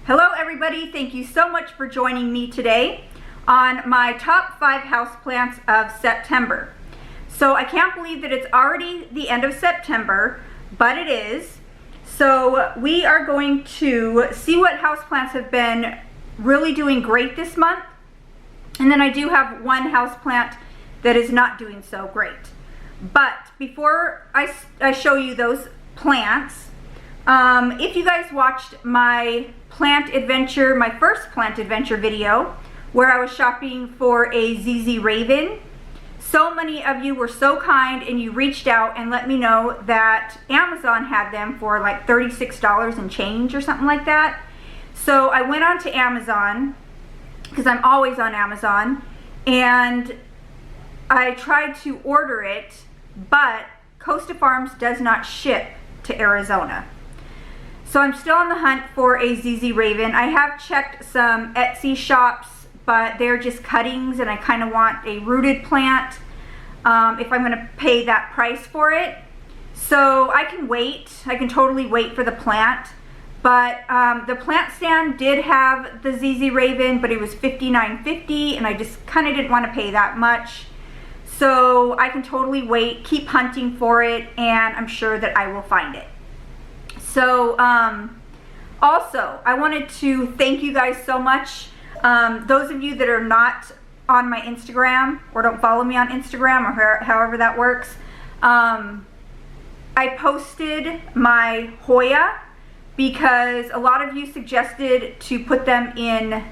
Hello everybody, thank you so much for joining me today on my top 5 houseplants of September. So I can't believe that it's already the end of September, but it is. So we are going to see what houseplants have been really doing great this month. And then I do have one houseplant that is not doing so great. But before I show you those plants, if you guys watched my plant adventure, my first plant adventure video, where I was shopping for a ZZ Raven, so many of you were so kind and you reached out and let me know that Amazon had them for like $36 and change or something like that. So I went on to Amazon, because I'm always on Amazon, and I tried to order it, but Costa Farms does not ship to Arizona. So I'm still on the hunt for a ZZ Raven. I have checked some Etsy shops, but they're just cuttings and I kind of want a rooted plant if I'm going to pay that price for it. So I can wait. I can totally wait for the plant. But the plant stand did have the ZZ Raven, but it was $59.50 and I just kind of didn't want to pay that much. So I can totally wait, keep hunting for it, and I'm sure that I will find it. So also, I wanted to thank you guys so much. Those of you that are not on my Instagram or don't follow me on Instagram or however that works, I posted my Hoya because a lot of you suggested to put them in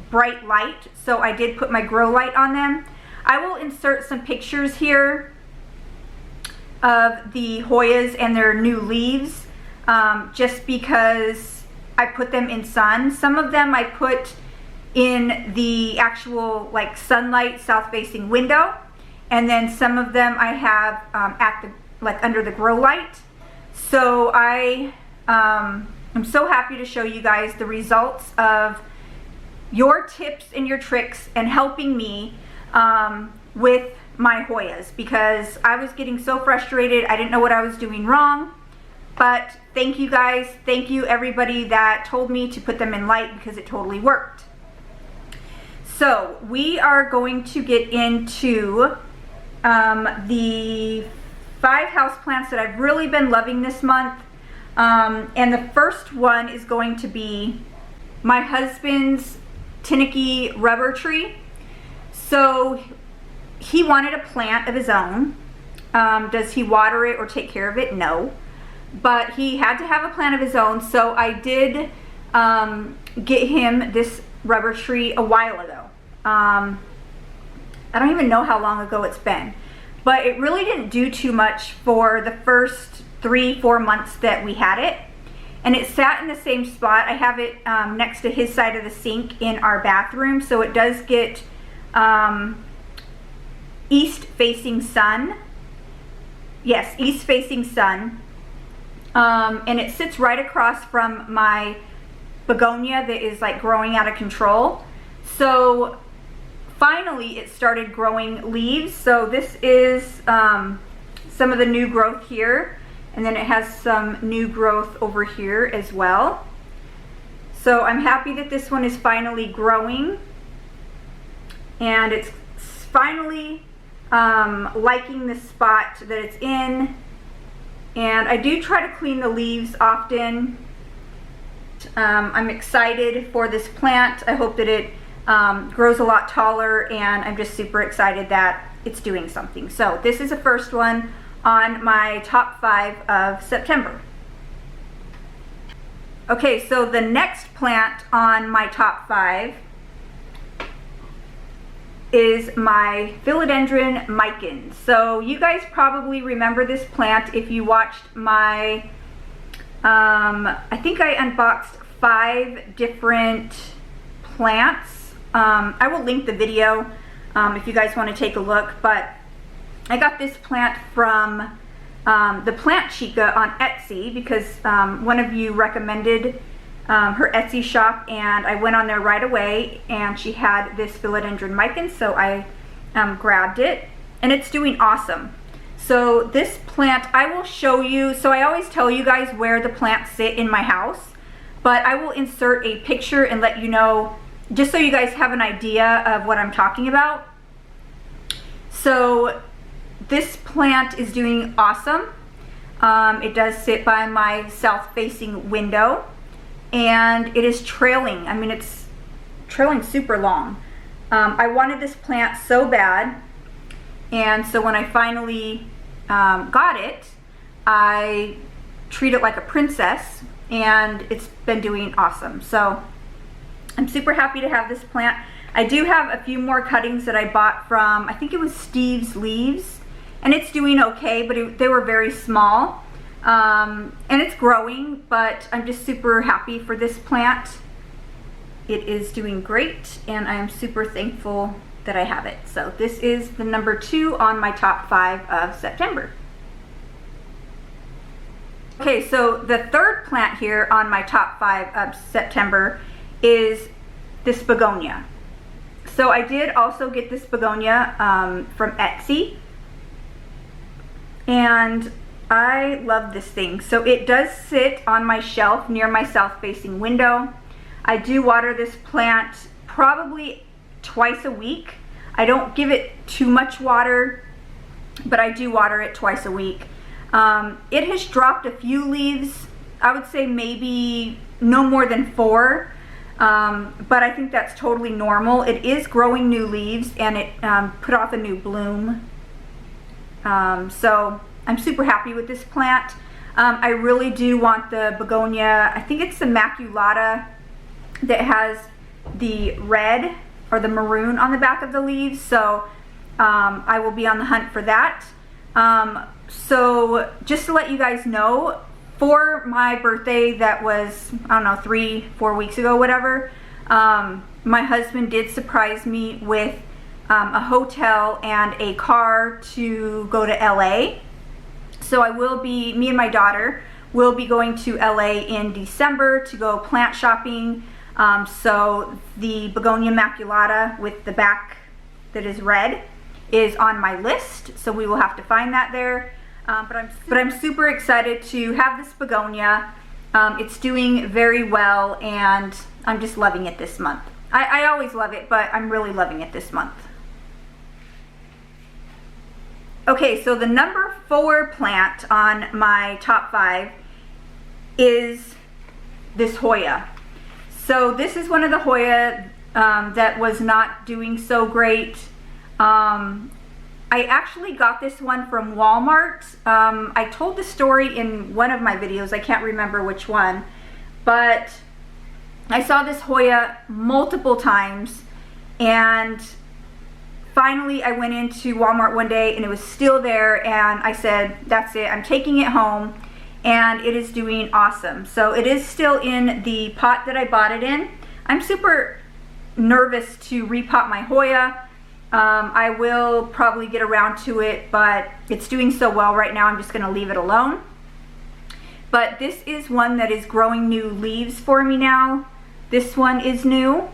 bright light. So I did put my grow light on them. I will insert some pictures here of the Hoyas and their new leaves. Just because I put them in sun. Some of them I put in the actual like sunlight south facing window, and then some of them I have at the under the grow light. So I'm so happy to show you guys the results of your tips and your tricks and helping me with my Hoyas, because I was getting so frustrated. I didn't know what I was doing wrong. But thank you guys, thank you everybody that told me to put them in light, because it totally worked. So we are going to get into the 5 houseplants that I've really been loving this month. And the first one is going to be my husband's Tinicky rubber tree. So he wanted a plant of his own. Does he water it or take care of it? No. But he had to have a plant of his own, so I did get him this rubber tree a while ago. I don't even know how long ago it's been, but it really didn't do too much for the first 3-4 months that we had it, and it sat in the same spot. I have it next to his side of the sink in our bathroom, so it does get east-facing sun. Yes, east-facing sun. And it sits right across from my begonia that is like growing out of control. So finally it started growing leaves. So this is some of the new growth here, and then it has some new growth over here as well. So I'm happy that this one is finally growing, and it's finally liking the spot that it's in. And I do try to clean the leaves often. I'm excited for this plant. I hope that it grows a lot taller, and I'm just super excited that it's doing something. So this is the first one on my top 5 of September. Okay, so the next plant on my top 5 is my Philodendron Micans. So you guys probably remember this plant if you watched my, I think I unboxed 5 different plants. I will link the video if you guys want to take a look, but I got this plant from the Plant Chica on Etsy because one of you recommended her Etsy shop, and I went on there right away, and she had this Philodendron Micans, so I grabbed it, and it's doing awesome. So this plant, I will show you. So I always tell you guys where the plants sit in my house. but I will insert a picture and let you know, just so you guys have an idea of what I'm talking about. So this plant is doing awesome. It does sit by my south-facing window, and it is trailing. I mean, it's trailing super long. I wanted this plant so bad, and so when I finally got it, I treat it like a princess, and it's been doing awesome. So I'm super happy to have this plant. I do have a few more cuttings that I bought from, I think it was Steve's Leaves, and it's doing okay, but they were very small. And it's growing, but I'm just super happy for this plant. It is doing great, and I am super thankful that I have it. So this is the number 2 on my top 5 of September. Okay, so the third plant here on my top 5 of September is this begonia. So I did also get this begonia from Etsy, and I love this thing. So it does sit on my shelf near my south-facing window. I do water this plant probably twice a week. I don't give it too much water, but I do water it twice a week. It has dropped a few leaves. I would say maybe no more than 4, but I think that's totally normal. It is growing new leaves, and it put off a new bloom. So I'm super happy with this plant. I really do want the begonia. I think it's the Maculata that has the red or the maroon on the back of the leaves. So I will be on the hunt for that. So just to let you guys know, for my birthday that was, I don't know, 3-4 weeks ago, whatever, my husband did surprise me with a hotel and a car to go to LA. So I will be, me and my daughter will be going to LA in December to go plant shopping. So the Begonia Maculata with the back that is red is on my list, so we will have to find that there. But I'm super excited to have this begonia. It's doing very well, and I'm just loving it this month. I always love it, but I'm really loving it this month. Okay, so the number 4 plant on my top 5 is this Hoya. So this is one of the Hoya that was not doing so great. I actually got this one from Walmart. I told the story in one of my videos, I can't remember which one, but I saw this Hoya multiple times, and finally I went into Walmart one day and it was still there, and I said, that's it, I'm taking it home, and it is doing awesome. So it is still in the pot that I bought it in. I'm super nervous to repot my Hoya. I will probably get around to it, but it's doing so well right now, I'm just going to leave it alone. But this is one that is growing new leaves for me now. This one is new.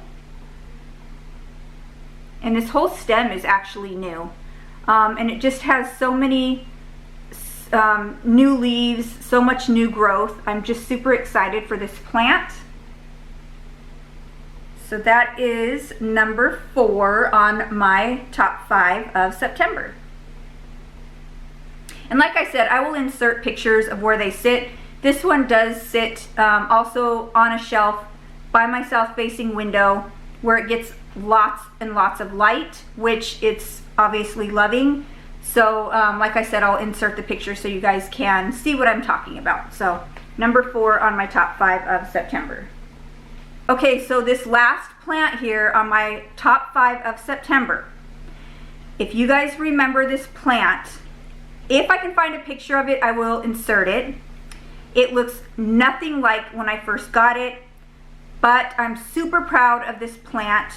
And this whole stem is actually new. And it just has so many new leaves, so much new growth. I'm just super excited for this plant. So that is number 4 on my top 5 of September. And like I said, I will insert pictures of where they sit. This one does sit also on a shelf by my south-facing window, where it gets lots and lots of light, which it's obviously loving. So like I said, I'll insert the picture so you guys can see what I'm talking about. So number 4 on my top 5 of September. Okay, so this last plant here on my top 5 of September, if you guys remember this plant, if I can find a picture of it, I will insert it. It looks nothing like when I first got it, but I'm super proud of this plant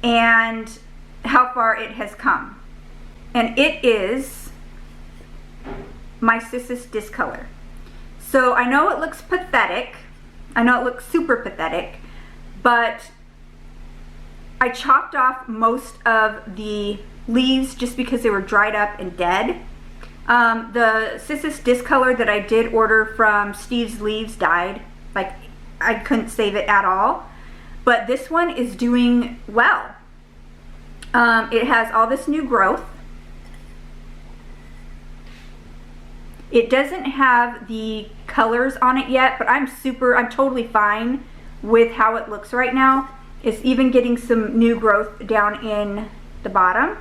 and how far it has come. And it is my Cissus Discolor. So I know it looks pathetic. I know it looks super pathetic, but I chopped off most of the leaves just because they were dried up and dead. The Cissus Discolor that I did order from Steve's Leaves died like I couldn't save it at all. But this one is doing well. It has all this new growth. It doesn't have the colors on it yet, but I'm totally fine with how it looks right now. It's even getting some new growth down in the bottom.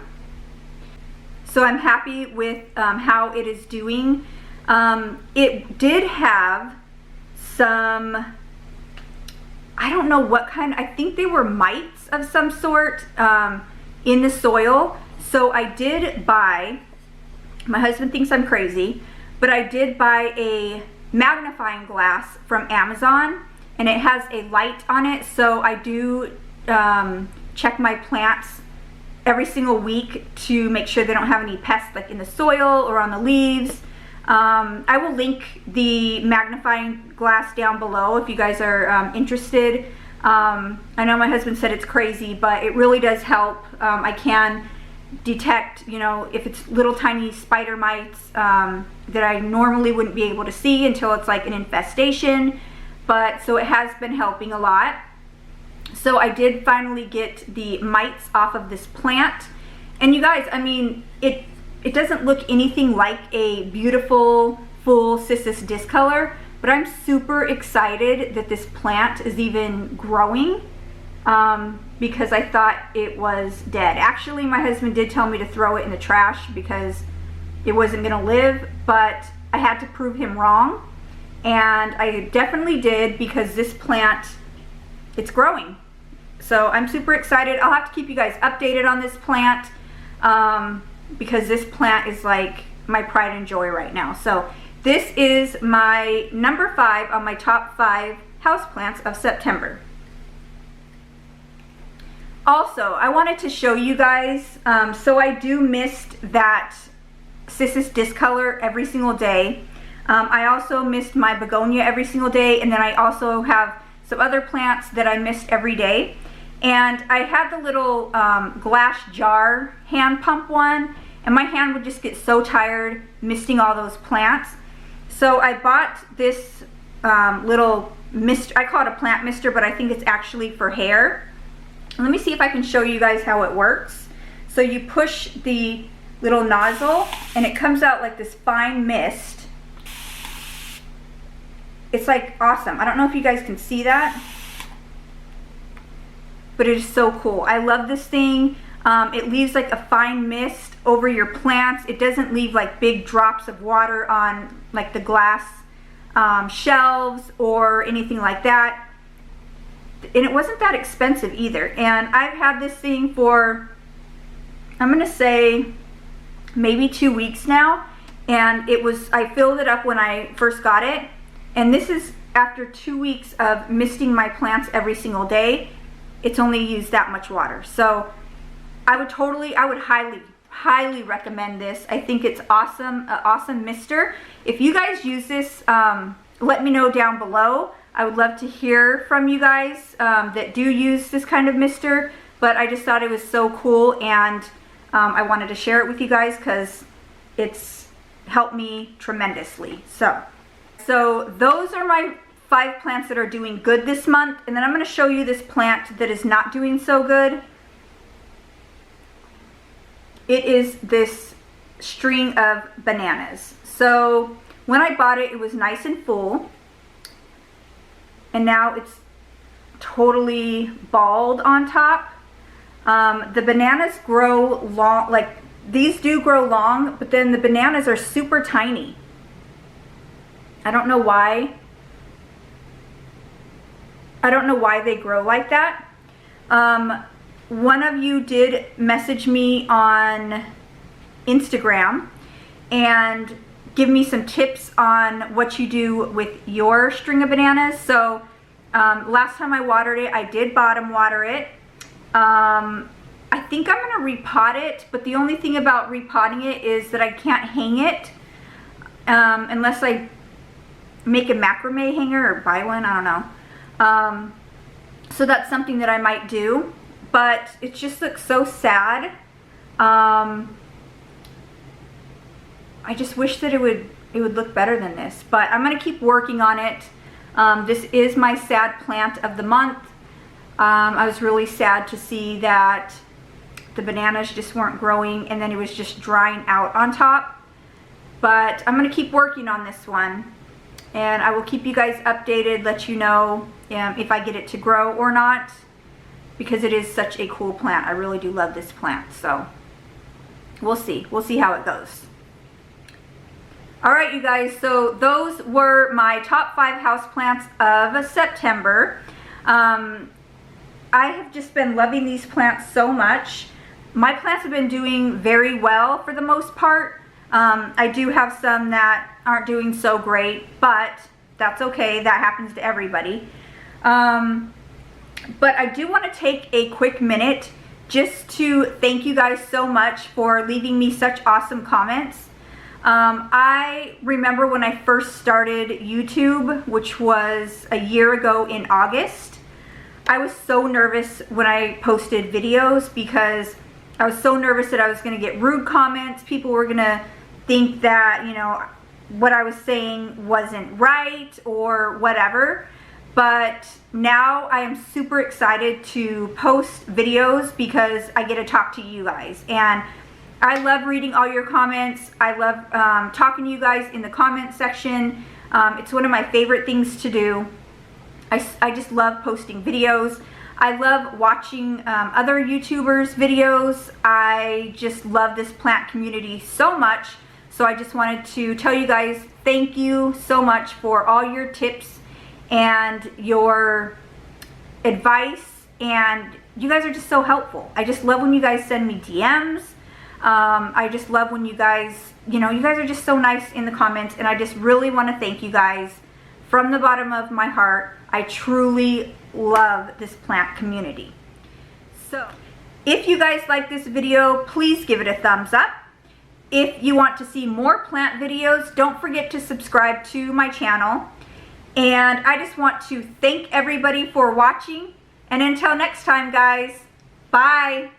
So I'm happy with how it is doing. It did have some, I don't know what kind, I think they were mites of some sort in the soil. So I did buy, my husband thinks I'm crazy, but I did buy a magnifying glass from Amazon, and it has a light on it. So I do check my plants every single week to make sure they don't have any pests like in the soil or on the leaves. I will link the magnifying glass down below if you guys are interested. I know my husband said it's crazy, but it really does help. I can detect, you know, if it's little tiny spider mites that I normally wouldn't be able to see until it's like an infestation. But so it has been helping a lot. So I did finally get the mites off of this plant. And you guys, I mean, it doesn't look anything like a beautiful full Cissus discolor, but I'm super excited that this plant is even growing because I thought it was dead. Actually, my husband did tell me to throw it in the trash because it wasn't gonna live, but I had to prove him wrong. And I definitely did, because this plant, it's growing. So I'm super excited. I'll have to keep you guys updated on this plant because this plant is like my pride and joy right now. So this is my number 5 on my top 5 houseplants of September. Also, I wanted to show you guys, so I do mist that Cissus discolor every single day. I also mist my begonia every single day, and then I also have some other plants that I mist every day. And I had the little glass jar hand pump one, and my hand would just get so tired misting all those plants. So I bought this little mist, I call it a plant mister, but I think it's actually for hair. Let me see if I can show you guys how it works. So you push the little nozzle and it comes out like this fine mist. It's like awesome. I don't know if you guys can see that, but it is so cool. I love this thing. It leaves like a fine mist over your plants. It doesn't leave like big drops of water on like the glass shelves or anything like that. And it wasn't that expensive either. And I've had this thing for, I'm gonna say maybe 2 weeks now. And it was, I filled it up when I first got it. And this is after 2 weeks of misting my plants every single day. It's only used that much water. So I would highly recommend this. I think it's awesome, an awesome mister. If you guys use this, let me know down below. I would love to hear from you guys that do use this kind of mister, but I just thought it was so cool, and I wanted to share it with you guys because it's helped me tremendously. So those are my 5 plants that are doing good this month, and then I'm going to show you this plant that is not doing so good. It is this string of bananas. So when I bought it, it was nice and full, and now it's totally bald on top. The bananas grow long, like these do grow long, but then the bananas are super tiny. I don't know why. I don't know why they grow like that. One of you did message me on Instagram and give me some tips on what you do with your string of bananas. So last time I watered it, I did bottom water it. I think I'm gonna repot it, but the only thing about repotting it is that I can't hang it unless I make a macrame hanger or buy one, I don't know. So that's something that I might do, but it just looks so sad. I just wish that it would look better than this, but I'm gonna keep working on it. This is my sad plant of the month. I was really sad to see that the bananas just weren't growing and then it was just drying out on top. But I'm going to keep working on this one. And I will keep you guys updated, let you know if I get it to grow or not. Because it is such a cool plant. I really do love this plant. So we'll see. We'll see how it goes. Alright, you guys. So those were my top 5 houseplants of September. I have just been loving these plants so much. My plants have been doing very well for the most part. I do have some that aren't doing so great, but that's okay. That happens to everybody. But I do want to take a quick minute just to thank you guys so much for leaving me such awesome comments. I remember when I first started YouTube, which was a year ago in August, I was so nervous when I posted videos because I was so nervous that I was going to get rude comments. People were going to think that, you know, what I was saying wasn't right or whatever. But now I am super excited to post videos because I get to talk to you guys. And I love reading all your comments. I love talking to you guys in the comment section. It's one of my favorite things to do. I just love posting videos. I love watching other YouTubers' videos. I just love this plant community so much. So I just wanted to tell you guys thank you so much for all your tips and your advice. And you guys are just so helpful. I just love when you guys send me DMs. I just love when you guys, you know, you guys are just so nice in the comments. And I just really want to thank you guys from the bottom of my heart. I truly love this plant community. So if you guys like this video, please give it a thumbs up. If you want to see more plant videos, don't forget to subscribe to my channel. And I just want to thank everybody for watching. And until next time, guys, bye.